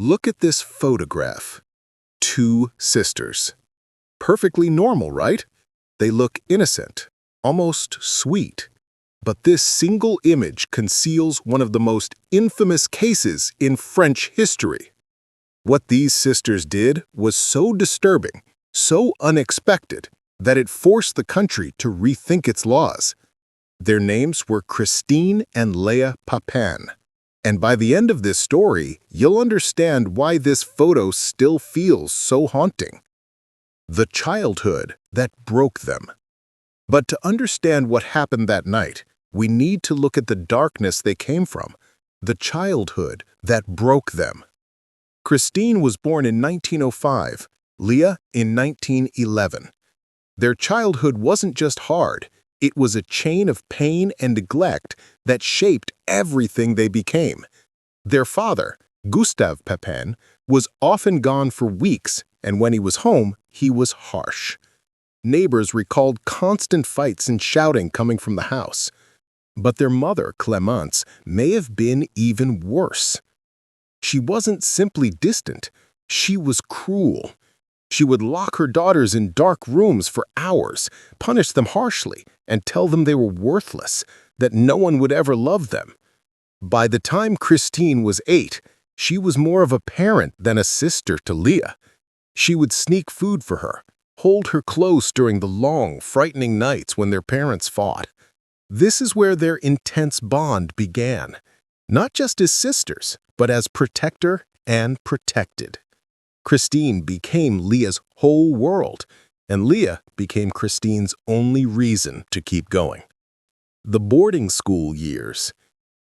Look at this photograph. Two sisters. Perfectly normal, right? They look innocent, almost sweet. But this single image conceals one of the most infamous cases in French history. What these sisters did was so disturbing, so unexpected, that it forced the country to rethink its laws. Their names were Christine and Léa Papan. And by the end of this story, you'll understand why this photo still feels so haunting. The childhood that broke them. But to understand what happened that night, we need to look at the darkness they came from, the childhood that broke them. Christine was born in 1905, Léa in 1911. Their childhood wasn't just hard, it was a chain of pain and neglect that shaped everything they became. Their father, Gustave Papan, was often gone for weeks, and when he was home, he was harsh. Neighbors recalled constant fights and shouting coming from the house. But their mother, Clémence, may have been even worse. She wasn't simply distant, she was cruel. She would lock her daughters in dark rooms for hours, punish them harshly, and tell them they were worthless, that no one would ever love them. By the time Christine was 8, she was more of a parent than a sister to Léa. She would sneak food for her, hold her close during the long, frightening nights when their parents fought. This is where their intense bond began, not just as sisters, but as protector and protected. Christine became Léa's whole world, and Léa became Christine's only reason to keep going. The boarding school years.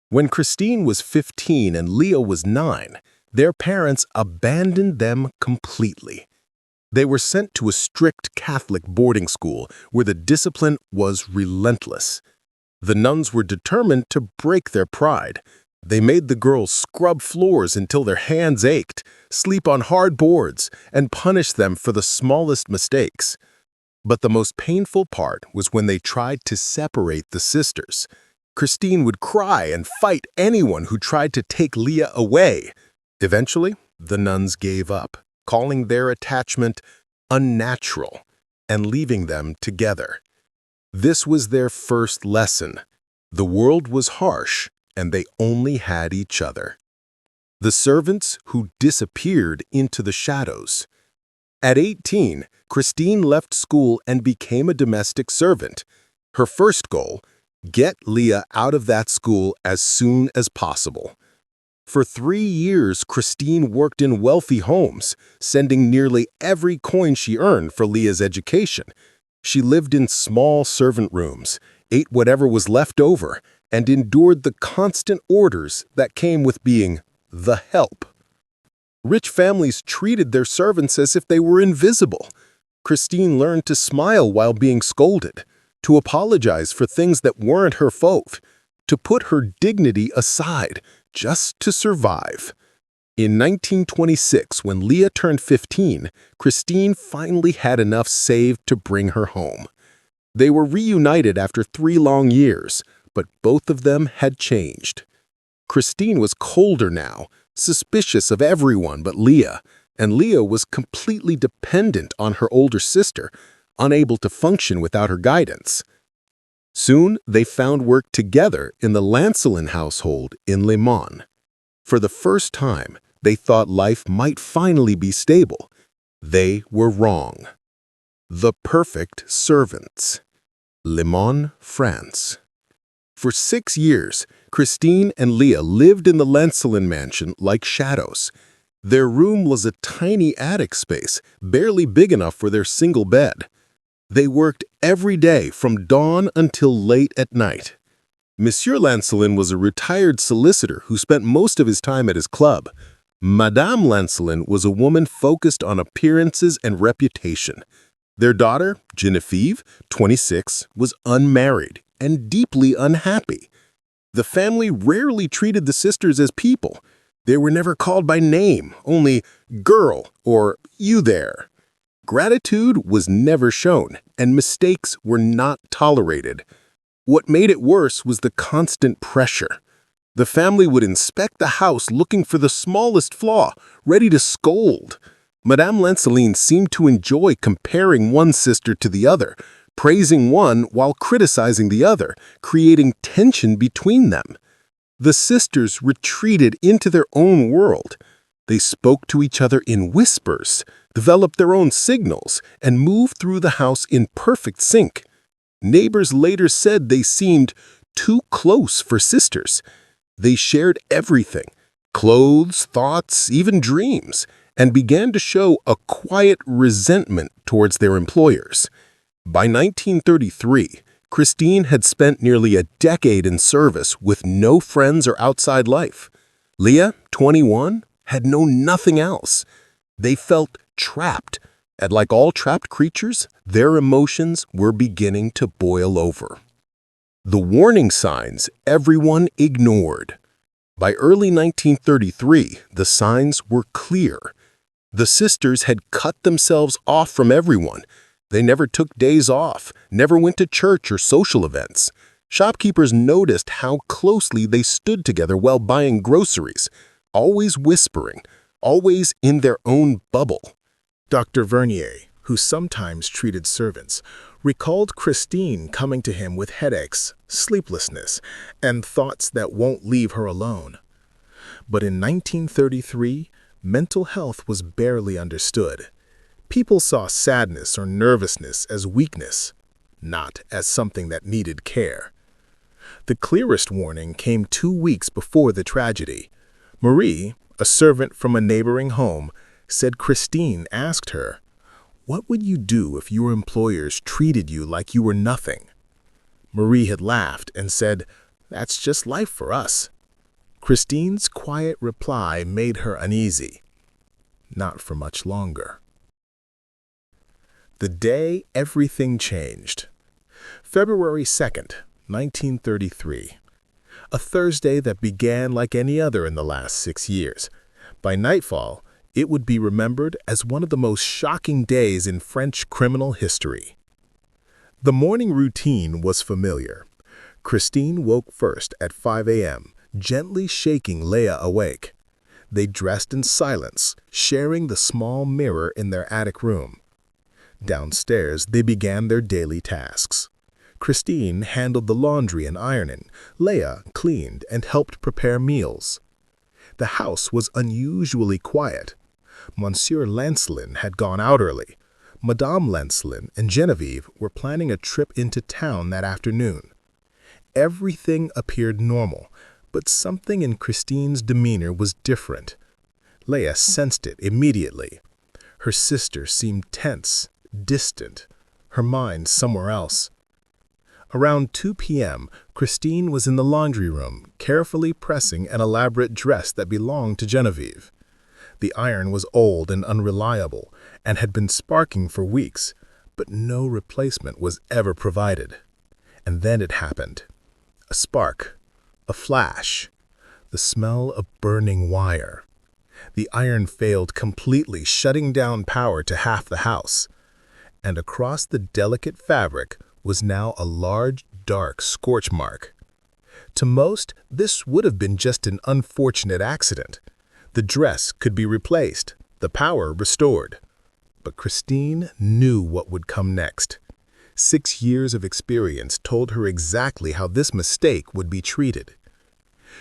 When Christine was 15 and Léa was 9, their parents abandoned them completely. They were sent to a strict Catholic boarding school where the discipline was relentless. The nuns were determined to break their pride. They made the girls scrub floors until their hands ached, sleep on hard boards, and punish them for the smallest mistakes. But the most painful part was when they tried to separate the sisters. Christine would cry and fight anyone who tried to take Léa away. Eventually, the nuns gave up, calling their attachment unnatural and leaving them together. This was their first lesson. The world was harsh, and they only had each other. The servants who disappeared into the shadows. At 18, Christine left school and became a domestic servant. Her first goal, get Léa out of that school as soon as possible. For 3 years, Christine worked in wealthy homes, sending nearly every coin she earned for Léa's education. She lived in small servant rooms, ate whatever was left over, and endured the constant orders that came with being the help. Rich families treated their servants as if they were invisible. Christine learned to smile while being scolded, to apologize for things that weren't her fault, to put her dignity aside just to survive. In 1926, when Léa turned 15, Christine finally had enough saved to bring her home. They were reunited after 3 long years, but both of them had changed. Christine was colder now, suspicious of everyone but Léa, and Léa was completely dependent on her older sister, unable to function without her guidance. Soon, they found work together in the Lancelin household in Le Mans. For the first time, they thought life might finally be stable. They were wrong. The perfect servants. Le Mans, France. For 6 years, Christine and Léa lived in the Lancelin mansion like shadows. Their room was a tiny attic space, barely big enough for their single bed. They worked every day from dawn until late at night. Monsieur Lancelin was a retired solicitor who spent most of his time at his club. Madame Lancelin was a woman focused on appearances and reputation. Their daughter, Geneviève, 26, was unmarried and deeply unhappy. The family rarely treated the sisters as people. They were never called by name, only "girl" or "you there." Gratitude was never shown, and mistakes were not tolerated. What made it worse was the constant pressure. The family would inspect the house looking for the smallest flaw, ready to scold. Madame Lanceline seemed to enjoy comparing one sister to the other, praising one while criticizing the other, creating tension between them. The sisters retreated into their own world. They spoke to each other in whispers, developed their own signals, and moved through the house in perfect sync. Neighbors later said they seemed too close for sisters. They shared everything, clothes, thoughts, even dreams, and began to show a quiet resentment towards their employers. By 1933, Christine had spent nearly a decade in service with no friends or outside life. Léa, 21, had known nothing else. They felt trapped, and like all trapped creatures, their emotions were beginning to boil over. The warning signs everyone ignored. By early 1933, the signs were clear. The sisters had cut themselves off from everyone. They never took days off, never went to church or social events. Shopkeepers noticed how closely they stood together while buying groceries, always whispering, always in their own bubble. Dr. Vernier, who sometimes treated servants, recalled Christine coming to him with headaches, sleeplessness, and thoughts that won't leave her alone. But in 1933, mental health was barely understood. People saw sadness or nervousness as weakness, not as something that needed care. The clearest warning came 2 weeks before the tragedy. Marie, a servant from a neighboring home, said Christine asked her, "What would you do if your employers treated you like you were nothing?" Marie had laughed and said, "That's just life for us." Christine's quiet reply made her uneasy. Not for much longer. The day everything changed. February 2nd, 1933. A Thursday that began like any other in the last 6 years. By nightfall, it would be remembered as one of the most shocking days in French criminal history. The morning routine was familiar. Christine woke first at 5 a.m., gently shaking Léa awake. They dressed in silence, sharing the small mirror in their attic room. Downstairs, they began their daily tasks. Christine handled the laundry and ironing. Léa cleaned and helped prepare meals. The house was unusually quiet. Monsieur Lancelin had gone out early. Madame Lancelin and Geneviève were planning a trip into town that afternoon. Everything appeared normal, but something in Christine's demeanor was different. Léa sensed it immediately. Her sister seemed tense, distant, her mind somewhere else. Around 2 p.m., Christine was in the laundry room, carefully pressing an elaborate dress that belonged to Geneviève. The iron was old and unreliable and had been sparking for weeks, but no replacement was ever provided. And then it happened. A spark, a flash, the smell of burning wire. The iron failed completely, shutting down power to half the house. And across the delicate fabric was now a large, dark scorch mark. To most, this would have been just an unfortunate accident. The dress could be replaced, the power restored. But Christine knew what would come next. 6 years of experience told her exactly how this mistake would be treated.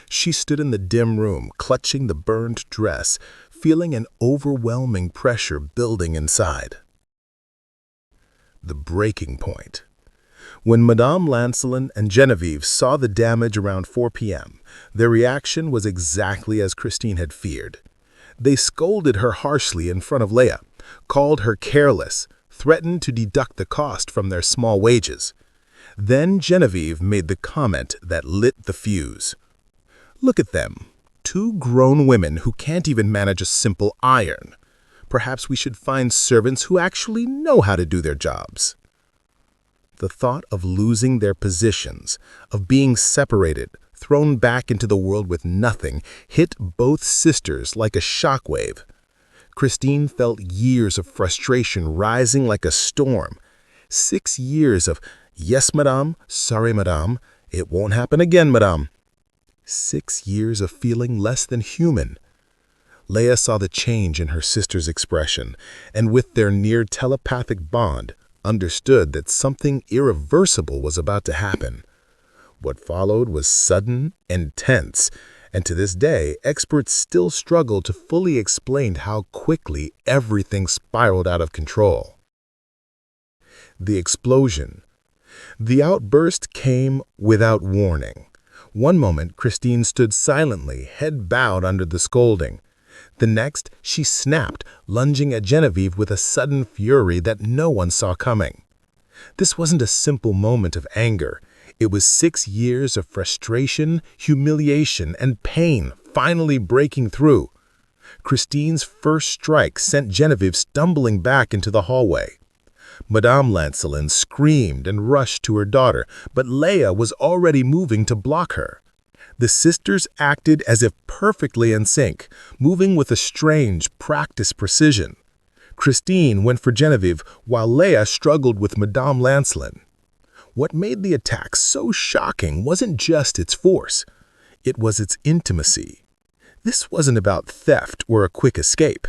She stood in the dim room, clutching the burned dress, feeling an overwhelming pressure building inside. The breaking point. When Madame Lancelin and Geneviève saw the damage around 4 p.m., their reaction was exactly as Christine had feared. They scolded her harshly in front of Léa, called her careless, threatened to deduct the cost from their small wages. Then Geneviève made the comment that lit the fuse. "Look at them, 2 grown women who can't even manage a simple iron. Perhaps we should find servants who actually know how to do their jobs." The thought of losing their positions, of being separated, thrown back into the world with nothing, hit both sisters like a shockwave. Christine felt years of frustration rising like a storm. 6 years of, "Yes, madame, sorry, madame, it won't happen again, madame." 6 years of feeling less than human. Léa saw the change in her sister's expression, and with their near telepathic bond, understood that something irreversible was about to happen. What followed was sudden, intense, and to this day, experts still struggle to fully explain how quickly everything spiraled out of control. The explosion. The outburst came without warning. One moment, Christine stood silently, head bowed under the scolding. The next, she snapped, lunging at Genevieve with a sudden fury that no one saw coming. This wasn't a simple moment of anger. It was 6 years of frustration, humiliation, and pain finally breaking through. Christine's first strike sent Genevieve stumbling back into the hallway. Madame Lancelin screamed and rushed to her daughter, but Léa was already moving to block her. The sisters acted as if perfectly in sync, moving with a strange, practiced precision. Christine went for Genevieve, while Léa struggled with Madame Lancelin. What made the attack so shocking wasn't just its force. It was its intimacy. This wasn't about theft or a quick escape.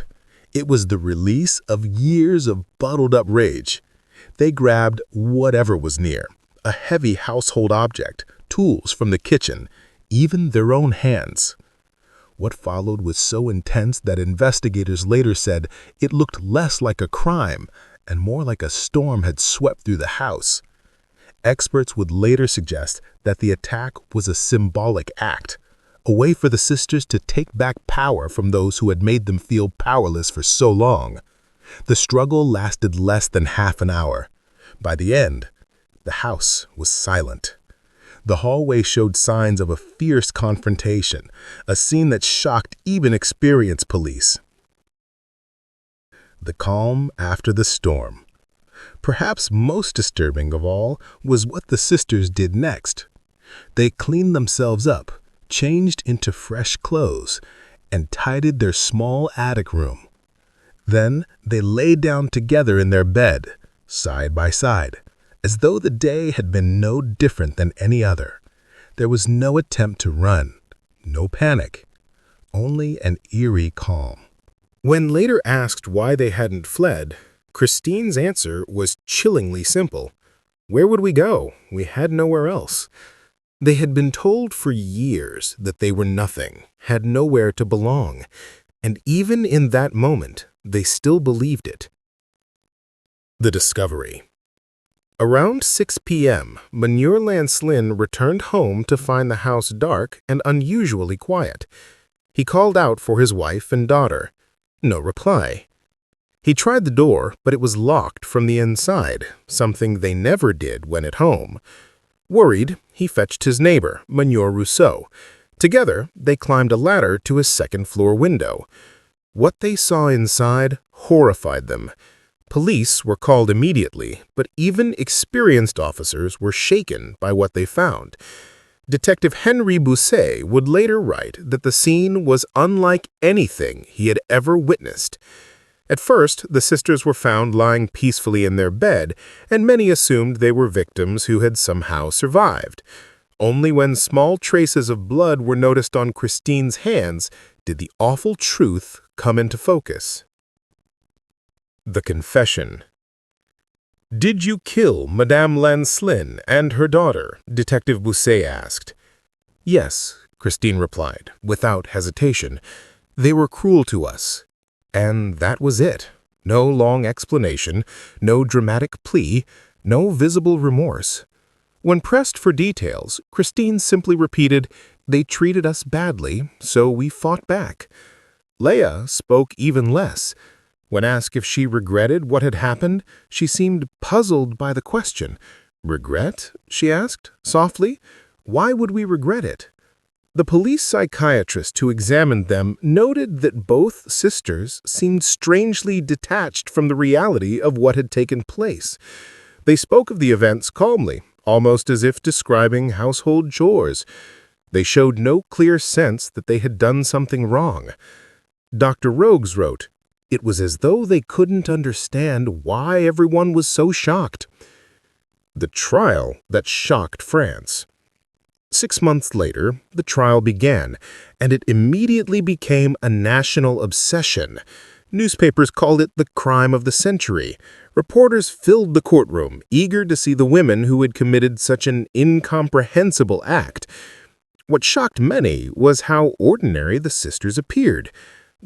It was the release of years of bottled-up rage. They grabbed whatever was near, a heavy household object, tools from the kitchen, even their own hands. What followed was so intense that investigators later said it looked less like a crime and more like a storm had swept through the house. Experts would later suggest that the attack was a symbolic act, a way for the sisters to take back power from those who had made them feel powerless for so long. The struggle lasted less than half an hour. By the end, the house was silent. The hallway showed signs of a fierce confrontation, a scene that shocked even experienced police. The calm after the storm. Perhaps most disturbing of all was what the sisters did next. They cleaned themselves up, changed into fresh clothes, and tidied their small attic room. Then they lay down together in their bed, side by side, as though the day had been no different than any other. There was no attempt to run, no panic, only an eerie calm. When later asked why they hadn't fled, Christine's answer was chillingly simple. Where would we go? We had nowhere else. They had been told for years that they were nothing, had nowhere to belong, and even in that moment, they still believed it. The discovery. Around 6 p.m., Monsieur Lancelin returned home to find the house dark and unusually quiet. He called out for his wife and daughter. No reply. He tried the door, but it was locked from the inside, something they never did when at home. Worried, he fetched his neighbor, Monsieur Rousseau. Together, they climbed a ladder to his second-floor window. What they saw inside horrified them. Police were called immediately, but even experienced officers were shaken by what they found. Detective Henry Bousset would later write that the scene was unlike anything he had ever witnessed. At first, the sisters were found lying peacefully in their bed, and many assumed they were victims who had somehow survived. Only when small traces of blood were noticed on Christine's hands did the awful truth come into focus. The confession. "Did you kill Madame Lancelin and her daughter?" Detective Bousset asked. "Yes," Christine replied, without hesitation. "They were cruel to us." And that was it. No long explanation, no dramatic plea, no visible remorse. When pressed for details, Christine simply repeated, "They treated us badly, so we fought back." Léa spoke even less. When asked if she regretted what had happened, she seemed puzzled by the question. "Regret?" she asked, softly. "Why would we regret it?" The police psychiatrist who examined them noted that both sisters seemed strangely detached from the reality of what had taken place. They spoke of the events calmly, almost as if describing household chores. They showed no clear sense that they had done something wrong. Dr. Rogues wrote, "It was as though they couldn't understand why everyone was so shocked." The trial that shocked France. 6 months later, the trial began, and it immediately became a national obsession. Newspapers called it the crime of the century. Reporters filled the courtroom, eager to see the women who had committed such an incomprehensible act. What shocked many was how ordinary the sisters appeared.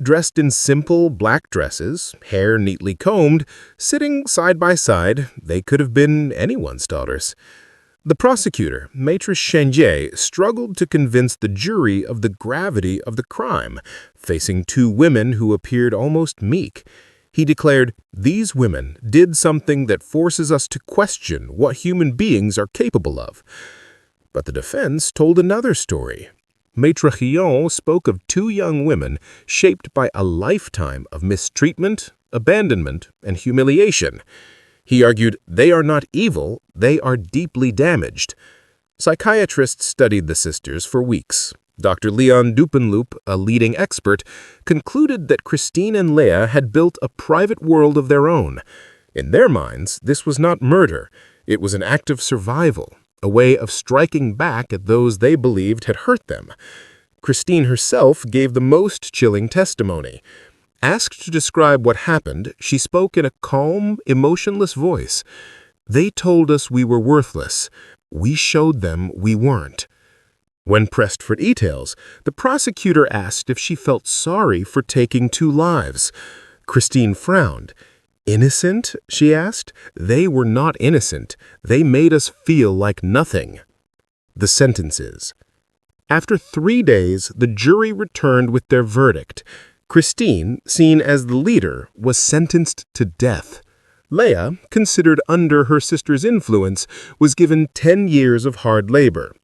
Dressed in simple black dresses, hair neatly combed, sitting side by side, they could have been anyone's daughters. The prosecutor, Maître Chenier, struggled to convince the jury of the gravity of the crime, facing two women who appeared almost meek. He declared, "These women did something that forces us to question what human beings are capable of." But the defense told another story. Maître Chenier spoke of two young women shaped by a lifetime of mistreatment, abandonment, and humiliation. He argued, they are not evil, they are deeply damaged. Psychiatrists studied the sisters for weeks. Dr. Leon Dupenloop, a leading expert, concluded that Christine and Léa had built a private world of their own. In their minds, this was not murder. It was an act of survival, a way of striking back at those they believed had hurt them. Christine herself gave the most chilling testimony. Asked to describe what happened, she spoke in a calm, emotionless voice. "They told us we were worthless. We showed them we weren't." When pressed for details, the prosecutor asked if she felt sorry for taking two lives. Christine frowned. "Innocent?" she asked. "They were not innocent. They made us feel like nothing." The sentences. After 3 days, the jury returned with their verdict. Christine, seen as the leader, was sentenced to death. Léa, considered under her sister's influence, was given 10 years of hard labor.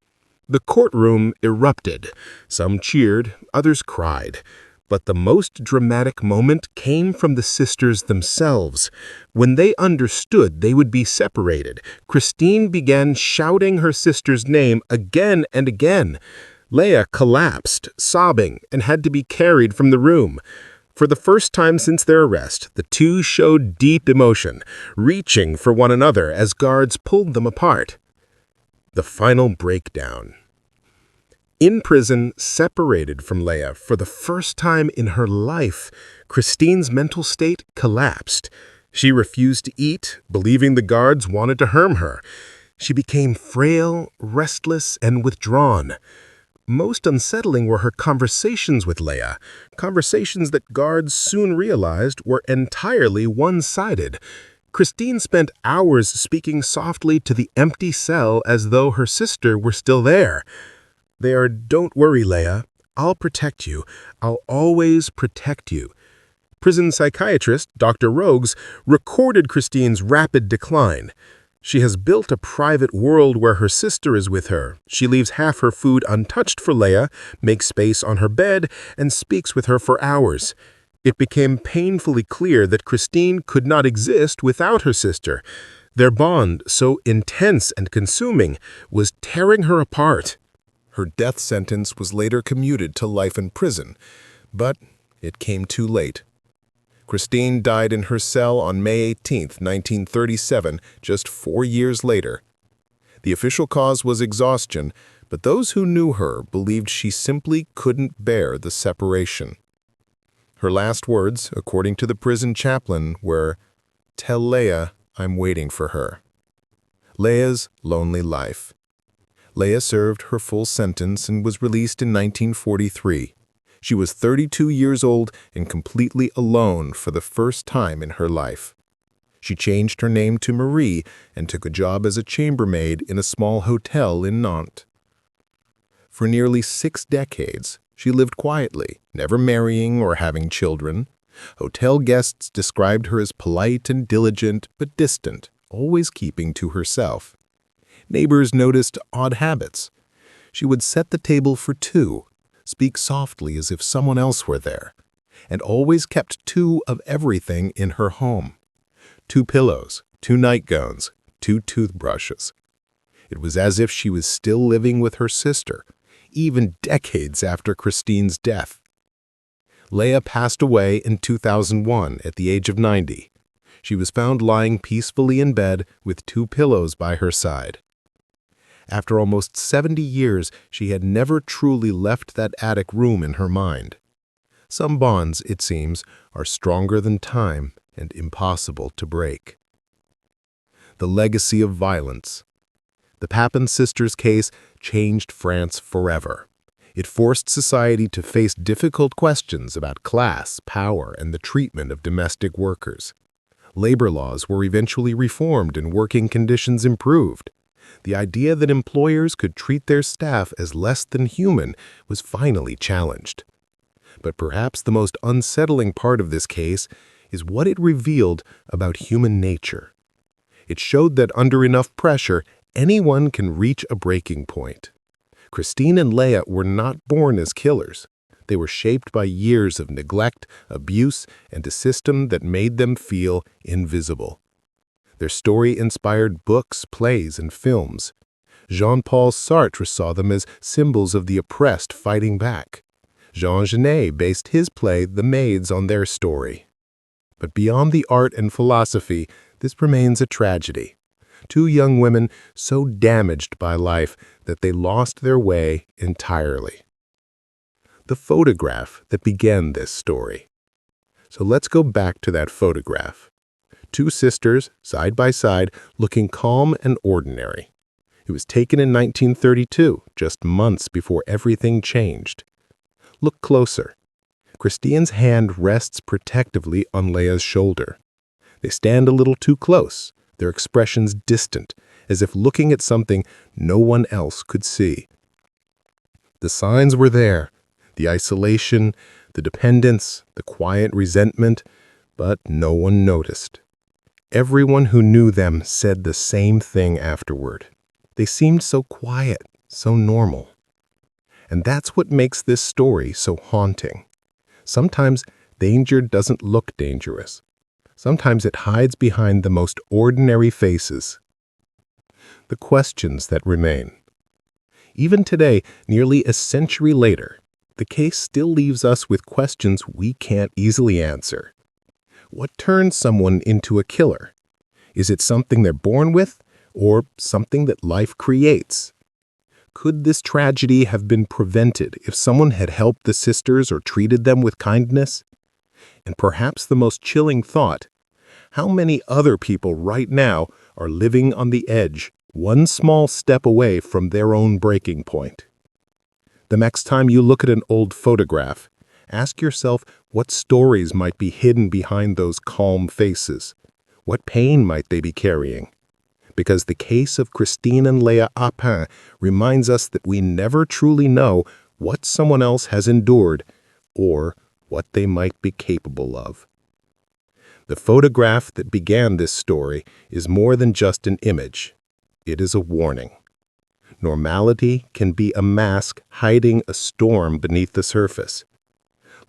The courtroom erupted. Some cheered, others cried. But the most dramatic moment came from the sisters themselves. When they understood they would be separated, Christine began shouting her sister's name again and again. Léa collapsed, sobbing, and had to be carried from the room. For the first time since their arrest, the two showed deep emotion, reaching for one another as guards pulled them apart. The final breakdown. In prison, separated from Léa for the first time in her life, Christine's mental state collapsed. She refused to eat, believing the guards wanted to harm her. She became frail, restless, and withdrawn. Most unsettling were her conversations with Léa, conversations that guards soon realized were entirely one-sided. Christine spent hours speaking softly to the empty cell as though her sister were still there. "Don't worry, Léa. I'll protect you. I'll always protect you." Prison psychiatrist Dr. Rogues recorded Christine's rapid decline. She has built a private world where her sister is with her. She leaves half her food untouched for Léa, makes space on her bed, and speaks with her for hours. It became painfully clear that Christine could not exist without her sister. Their bond, so intense and consuming, was tearing her apart. Her death sentence was later commuted to life in prison, but it came too late. Christine died in her cell on May 18, 1937, just 4 years later. The official cause was exhaustion, but those who knew her believed she simply couldn't bear the separation. Her last words, according to the prison chaplain, were, "Tell Léa I'm waiting for her." Léa's lonely life. Léa served her full sentence and was released in 1943. She was 32 years old and completely alone for the first time in her life. She changed her name to Marie and took a job as a chambermaid in a small hotel in Nantes. For nearly 6 decades, she lived quietly, never marrying or having children. Hotel guests described her as polite and diligent, but distant, always keeping to herself. Neighbors noticed odd habits. She would set the table for 2, speak softly as if someone else were there, and always kept 2 of everything in her home. 2 pillows, 2 nightgowns, 2 toothbrushes. It was as if she was still living with her sister, even decades after Christine's death. Léa passed away in 2001 at the age of 90. She was found lying peacefully in bed with 2 pillows by her side. After almost 70 years, she had never truly left that attic room in her mind. Some bonds, it seems, are stronger than time and impossible to break. The legacy of violence. The Papan sisters' case changed France forever. It forced society to face difficult questions about class, power, and the treatment of domestic workers. Labor laws were eventually reformed and working conditions improved. The idea that employers could treat their staff as less than human was finally challenged. But perhaps the most unsettling part of this case is what it revealed about human nature. It showed that under enough pressure, anyone can reach a breaking point. Christine and Léa were not born as killers. They were shaped by years of neglect, abuse, and a system that made them feel invisible. Their story inspired books, plays, and films. Jean-Paul Sartre saw them as symbols of the oppressed fighting back. Jean Genet based his play The Maids on their story. But beyond the art and philosophy, this remains a tragedy. Two young women so damaged by life that they lost their way entirely. The photograph that began this story. So let's go back to that photograph. Two sisters, side by side, looking calm and ordinary. It was taken in 1932, just months before everything changed. Look closer. Christine's hand rests protectively on Léa's shoulder. They stand a little too close, their expressions distant, as if looking at something no one else could see. The signs were there, the isolation, the dependence, the quiet resentment, but no one noticed. Everyone who knew them said the same thing afterward. They seemed so quiet, so normal. And that's what makes this story so haunting. Sometimes danger doesn't look dangerous. Sometimes it hides behind the most ordinary faces. The questions that remain. Even today, nearly a century later, the case still leaves us with questions we can't easily answer. What turns someone into a killer? Is it something they're born with, or something that life creates? Could this tragedy have been prevented if someone had helped the sisters or treated them with kindness? And perhaps the most chilling thought, how many other people right now are living on the edge, one small step away from their own breaking point? The next time you look at an old photograph, ask yourself what stories might be hidden behind those calm faces. What pain might they be carrying? Because the case of Christine and Léa Papan reminds us that we never truly know what someone else has endured or what they might be capable of. The photograph that began this story is more than just an image. It is a warning. Normality can be a mask hiding a storm beneath the surface.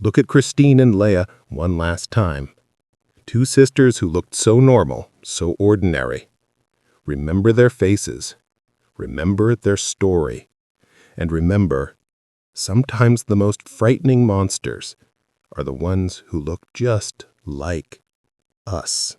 Look at Christine and Léa one last time. Two sisters who looked so normal, so ordinary. Remember their faces. Remember their story. And remember, sometimes the most frightening monsters are the ones who look just like us.